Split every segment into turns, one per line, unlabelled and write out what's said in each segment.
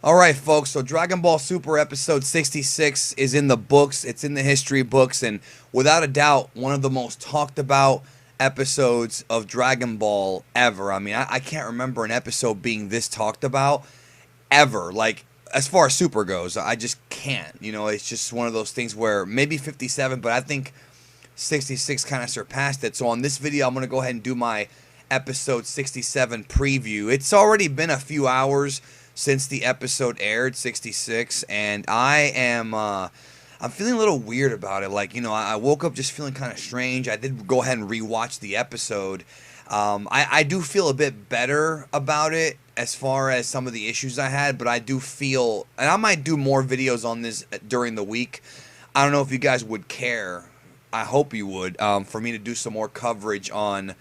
Alright folks, so Dragon Ball Super episode 66 is in the books, it's in the history books, and without a doubt, one of the most talked about episodes of Dragon Ball ever. I mean, I can't remember an episode being this talked about ever. Like, as far as Super goes, I just can't. You know, it's just one of those things where maybe 57, but I think 66 kind of surpassed it. So on this video, I'm going to go ahead and do my episode 67 preview. It's already been a few hours since the episode aired, 66, and I'm feeling a little weird about it. Like, you know, I woke up just feeling kind of strange. I did go ahead and rewatch the episode. I do feel a bit better about it as far as some of the issues I had, but I do feel, and I might do more videos on this during the week. I don't know if you guys would care. I hope you would, for me to do some more coverage on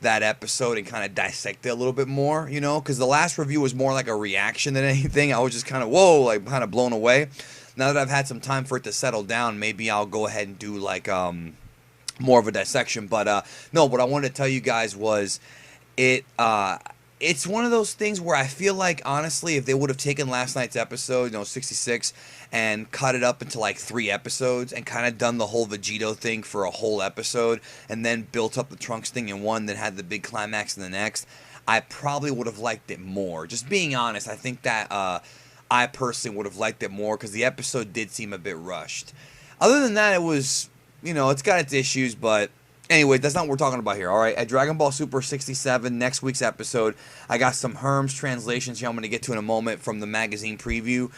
that episode and kind of dissect it a little bit more, you know, because the last review was more like a reaction than anything. I was just kind of, whoa, like kind of blown away. Now that I've had some time for it to settle down, maybe I'll go ahead and do like more of a dissection. But no, what I wanted to tell you guys was it's one of those things where I feel like, honestly, if they would have taken last night's episode, you know, 66, and cut it up into like 3 episodes and kind of done the whole Vegito thing for a whole episode and then built up the Trunks thing in one, then had the big climax in the next, I probably would have liked it more. Just being honest, I think that I personally would have liked it more because the episode did seem a bit rushed. Other than that, it was, you know, it's got its issues, but anyway, that's not what we're talking about here, alright? At Dragon Ball Super 67, next week's episode, I got some Herm's translations here I'm going to get to in a moment from the magazine preview.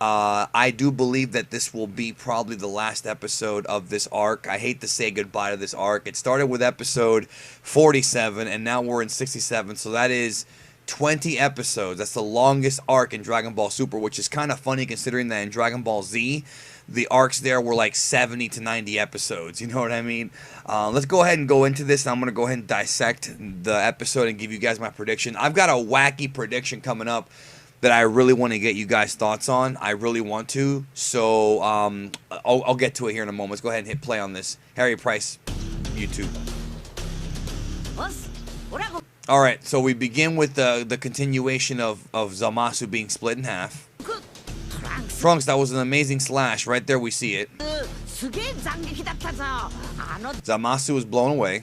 I do believe that this will be probably the last episode of this arc. I hate to say goodbye to this arc. It started with episode 47, and now we're in 67, so that is 20 episodes. That's the longest arc in Dragon Ball Super, which is kind of funny considering that in Dragon Ball Z, the arcs there were like 70 to 90 episodes. You know what I mean? Let's go ahead and go into this. I'm going to go ahead and dissect the episode and give you guys my prediction. I've got a wacky prediction coming up that I really want to get you guys' thoughts on. I really want to. So I'll get to it here in a moment. Let's go ahead and hit play on this. Harry Price, YouTube. Alright, so we begin with the continuation of Zamasu being split in half. Trunks, that was an amazing slash. Right there we see it. Zamasu is blown away.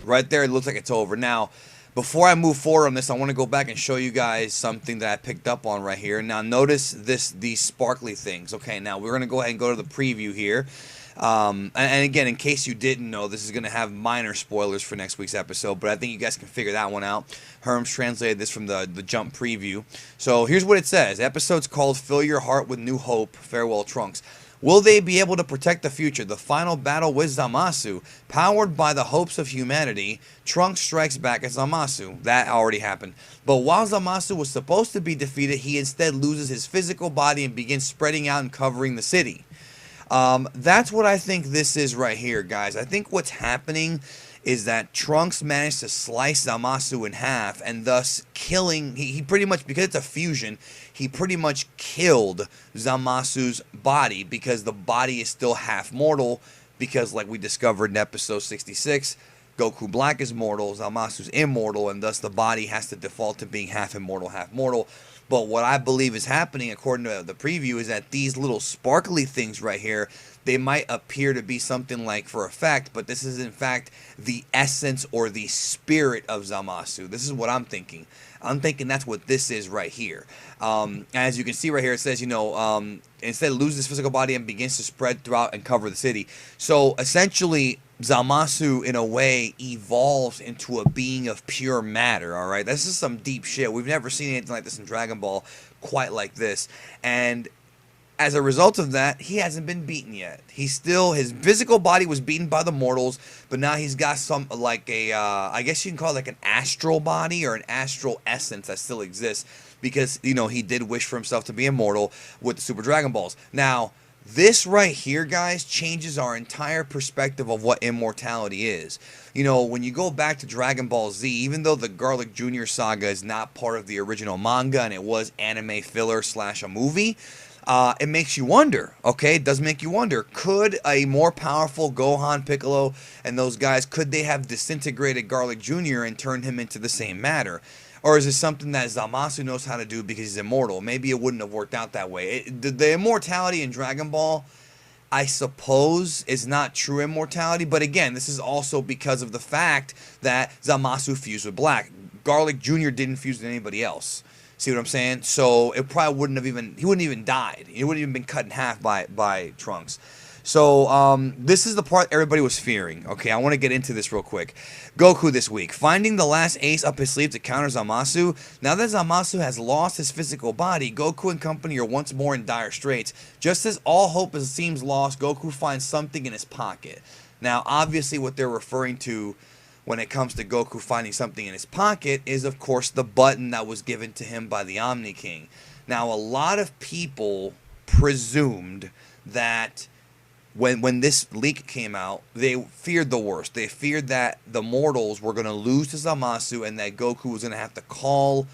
Right there it looks like it's over. Now, before I move forward on this, I want to go back and show you guys something that I picked up on right here. Now notice these sparkly things. Okay, now we're going to go ahead and go to the preview here. And again, in case you didn't know, this is going to have minor spoilers for next week's episode, but I think you guys can figure that one out. Herms translated this from the Jump preview. So here's what it says. The episode's called Fill Your Heart with New Hope, Farewell Trunks. Will they be able to protect the future? The final battle with Zamasu. Powered by the hopes of humanity, Trunks strikes back at Zamasu. That already happened. But while Zamasu was supposed to be defeated, he instead loses his physical body and begins spreading out and covering the city. That's what I think this is right here, guys. I think what's happening is that Trunks managed to slice Zamasu in half and thus killing, he pretty much, because it's a fusion, he pretty much killed Zamasu's body because the body is still half mortal because, like we discovered in episode 66, Goku Black is mortal, Zamasu's immortal, and thus the body has to default to being half immortal, half mortal. But what I believe is happening, according to the preview, is that these little sparkly things right here, they might appear to be something like for effect, but this is in fact the essence or the spirit of Zamasu. This is what I'm thinking. I'm thinking that's what this is right here. As you can see right here, it says, you know, instead loses his physical body and begins to spread throughout and cover the city. So essentially, Zamasu, in a way, evolves into a being of pure matter, alright? This is some deep shit. We've never seen anything like this in Dragon Ball quite like this. And as a result of that, he hasn't been beaten yet. He's still, his physical body was beaten by the mortals, but now he's got some, like a, I guess you can call it like an astral body or an astral essence that still exists. Because, you know, he did wish for himself to be immortal with the Super Dragon Balls. Now, this right here, guys, changes our entire perspective of what immortality is. You know, when you go back to Dragon Ball Z, even though the Garlic Jr. saga is not part of the original manga and it was anime filler / a movie, it makes you wonder, okay? It does make you wonder. Could a more powerful Gohan, Piccolo, and those guys, could they have disintegrated Garlic Jr. and turned him into the same matter? Or is it something that Zamasu knows how to do because he's immortal? Maybe it wouldn't have worked out that way. The immortality in Dragon Ball, I suppose, is not true immortality. But again, this is also because of the fact that Zamasu fused with Black. Garlic Jr. didn't fuse with anybody else. See what I'm saying? So it probably wouldn't have even, he wouldn't even died. He wouldn't even been cut in half by Trunks. So this is the part everybody was fearing. Okay, I want to get into this real quick. Goku this week, finding the last ace up his sleeve to counter Zamasu. Now that Zamasu has lost his physical body, Goku and company are once more in dire straits. Just as all hope seems lost, Goku finds something in his pocket. Now, obviously what they're referring to when it comes to Goku finding something in his pocket is, of course, the button that was given to him by the Omni King. Now, a lot of people presumed that when this leak came out, they feared the worst. They feared that the mortals were going to lose to Zamasu and that Goku was going to have to call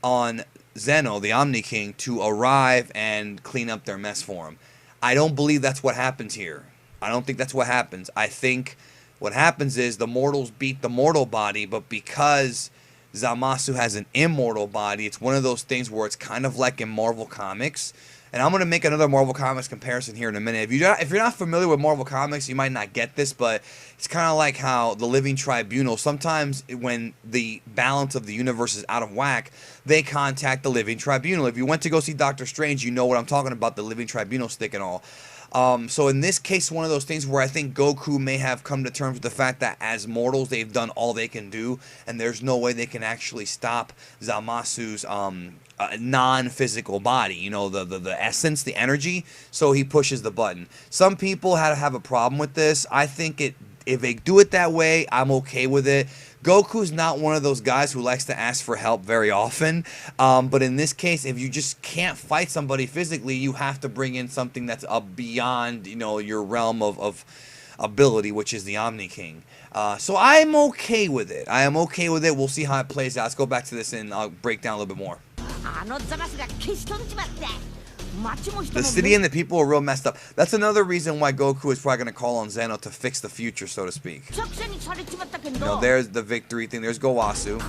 on Zeno, the Omni King, to arrive and clean up their mess for him. I don't believe that's what happens here. I don't think that's what happens. I think what happens is the mortals beat the mortal body, but because Zamasu has an immortal body, it's one of those things where it's kind of like in Marvel Comics. And I'm going to make another Marvel Comics comparison here in a minute. If you're not familiar with Marvel Comics, you might not get this, but it's kind of like how the Living Tribunal, sometimes when the balance of the universe is out of whack, they contact the Living Tribunal. If you went to go see Doctor Strange, you know what I'm talking about, the Living Tribunal stick and all. So in this case, one of those things where I think Goku may have come to terms with the fact that as mortals, they've done all they can do, and there's no way they can actually stop Zamasu's non-physical body, you know, the essence, the energy. So he pushes the button. Some people have a problem with this. I think if they do it that way, I'm okay with it. Goku's not one of those guys who likes to ask for help very often, but in this case, if you just can't fight somebody physically, you have to bring in something that's beyond, you know, your realm of ability, which is the Omni King. So I'm okay with it. I am okay with it. We'll see how it plays out. Let's go back to this and I'll break down a little bit more. The city and the people are real messed up. That's another reason why Goku is probably going to call on Zeno to fix the future, so to speak. You know, there's the victory thing. There's Gowasu.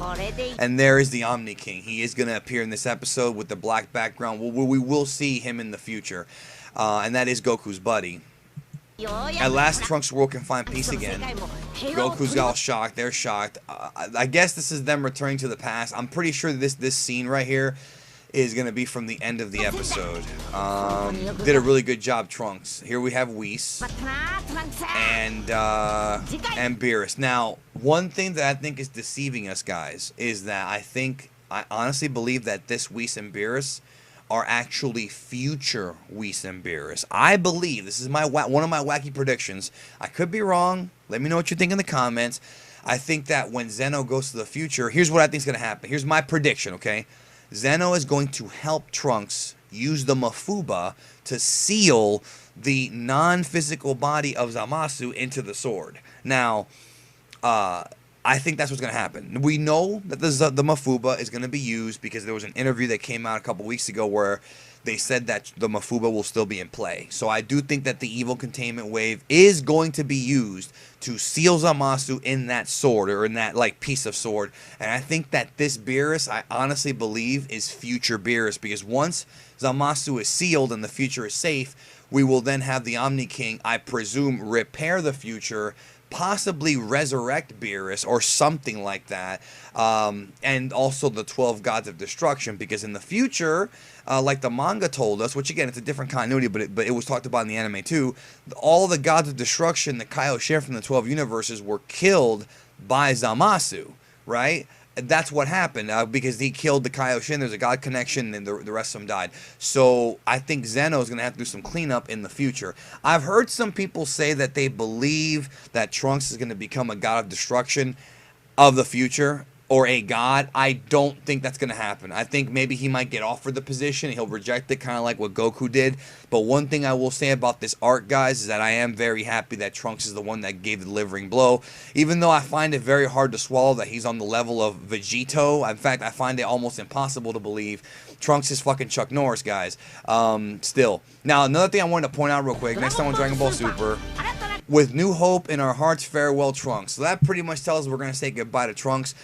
And there is the Omni King. He is going to appear in this episode with the black background. We will see him in the future. And that is Goku's buddy. At last, Trunks' world can find peace again. Goku's all shocked. They're shocked. I guess this is them returning to the past. I'm pretty sure this scene right here is going to be from the end of the episode. Did a really good job, Trunks. Here we have Whis and Beerus. Now, one thing that I think is deceiving us, guys, is that I honestly believe that this Whis and Beerus are actually future Whis and Beerus. I believe, this is one of my wacky predictions. I could be wrong. Let me know what you think in the comments. I think that when Zeno goes to the future, here's what I think is going to happen. Here's my prediction, okay? Zeno is going to help Trunks use the Mafuba to seal the non-physical body of Zamasu into the sword. Now, I think that's what's going to happen. We know that the Mafuba is going to be used because there was an interview that came out a couple weeks ago where they said that the Mafuba will still be in play. So I do think that the evil containment wave is going to be used to seal Zamasu in that sword, or in that like piece of sword. And I think that this Beerus, I honestly believe, is future Beerus, because once Zamasu is sealed and the future is safe, we will then have the Omni King, I presume, repair the future, possibly resurrect Beerus or something like that, and also the 12 gods of destruction, because in the future, like the manga told us, which again, it's a different continuity, but it was talked about in the anime too, all the gods of destruction, the Kaioshin from the 12 universes, were killed by Zamasu, right? That's what happened, because he killed the Kaioshin. There's a god connection, and the rest of them died. So I think Zeno is going to have to do some cleanup in the future. I've heard some people say that they believe that Trunks is going to become a god of destruction of the future, or a god. I don't think that's going to happen. I think maybe he might get offered the position, he'll reject it, kind of like what Goku did. But one thing I will say about this arc, guys, is that I am very happy that Trunks is the one that gave the delivering blow, even though I find it very hard to swallow that he's on the level of Vegito. In fact, I find it almost impossible to believe. Trunks is fucking Chuck Norris, guys. Still. Now, another thing I wanted to point out real quick, next time on Dragon Ball Super, with new hope in our hearts, farewell Trunks. So that pretty much tells us we're going to say goodbye to Trunks.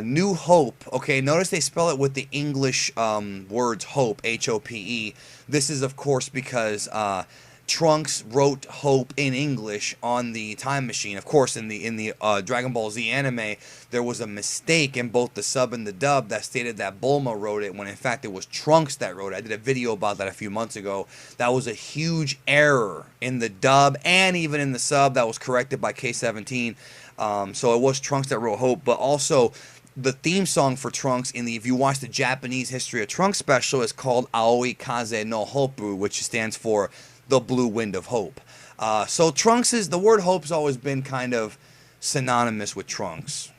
New Hope. Okay, notice they spell it with the English words Hope, Hope. This is, of course, because Trunks wrote Hope in English on the Time Machine. Of course, in the Dragon Ball Z anime, there was a mistake in both the sub and the dub that stated that Bulma wrote it, when in fact it was Trunks that wrote it. I did a video about that a few months ago. That was a huge error in the dub and even in the sub. That was corrected by K17. So it was Trunks that wrote Hope, but also the theme song for Trunks if you watch the Japanese History of Trunks special, is called Aoi Kaze no Hopu, which stands for the Blue Wind of Hope. So the word hope's always been kind of synonymous with Trunks.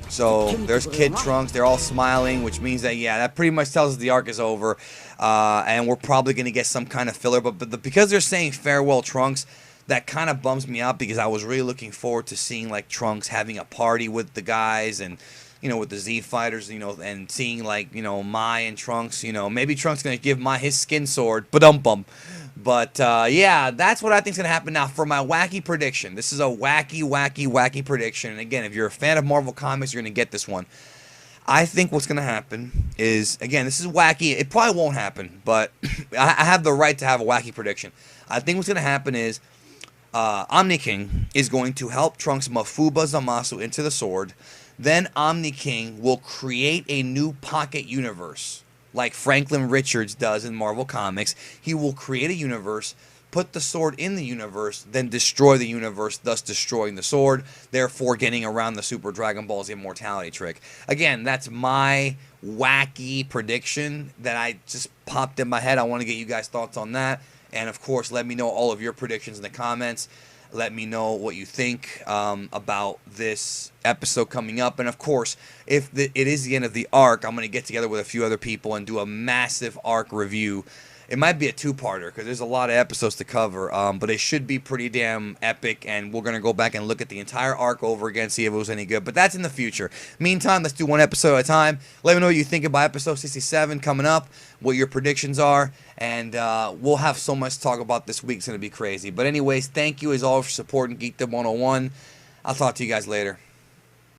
So there's Kid Trunks. They're all smiling, which means that, yeah, that pretty much tells us the arc is over. And we're probably going to get some kind of filler. But because they're saying farewell Trunks, that kind of bums me out, because I was really looking forward to seeing like Trunks having a party with the guys and, you know, with the Z fighters, you know, and seeing like, you know, Mai and Trunks, you know, maybe Trunks gonna give Mai his skin sword, ba-dum-bum. But yeah, that's what I think's gonna happen. Now for my wacky prediction, this is a wacky prediction. And again, if you're a fan of Marvel Comics, you're gonna get this one. I think what's gonna happen is, again, this is wacky. It probably won't happen, but I have the right to have a wacky prediction. I think what's gonna happen is Omni King is going to help Trunks Mafuba Zamasu into the sword. Then Omni King will create a new pocket universe, like Franklin Richards does in Marvel Comics. He will create a universe, put the sword in the universe, then destroy the universe, thus destroying the sword, therefore getting around the Super Dragon Ball's immortality trick. Again, that's my wacky prediction that I just popped in my head. I want to get you guys' thoughts on that. And, of course, let me know all of your predictions in the comments. Let me know what you think about this episode coming up. And, of course, if it is the end of the arc, I'm going to get together with a few other people and do a massive arc review. It might be a two-parter because there's a lot of episodes to cover, but it should be pretty damn epic, and we're going to go back and look at the entire arc over again, see if it was any good. But that's in the future. Meantime, let's do one episode at a time. Let me know what you think about episode 67 coming up, what your predictions are, and we'll have so much to talk about this week. It's going to be crazy. But anyways, thank you as always for supporting Geekdom 101. I'll talk to you guys later.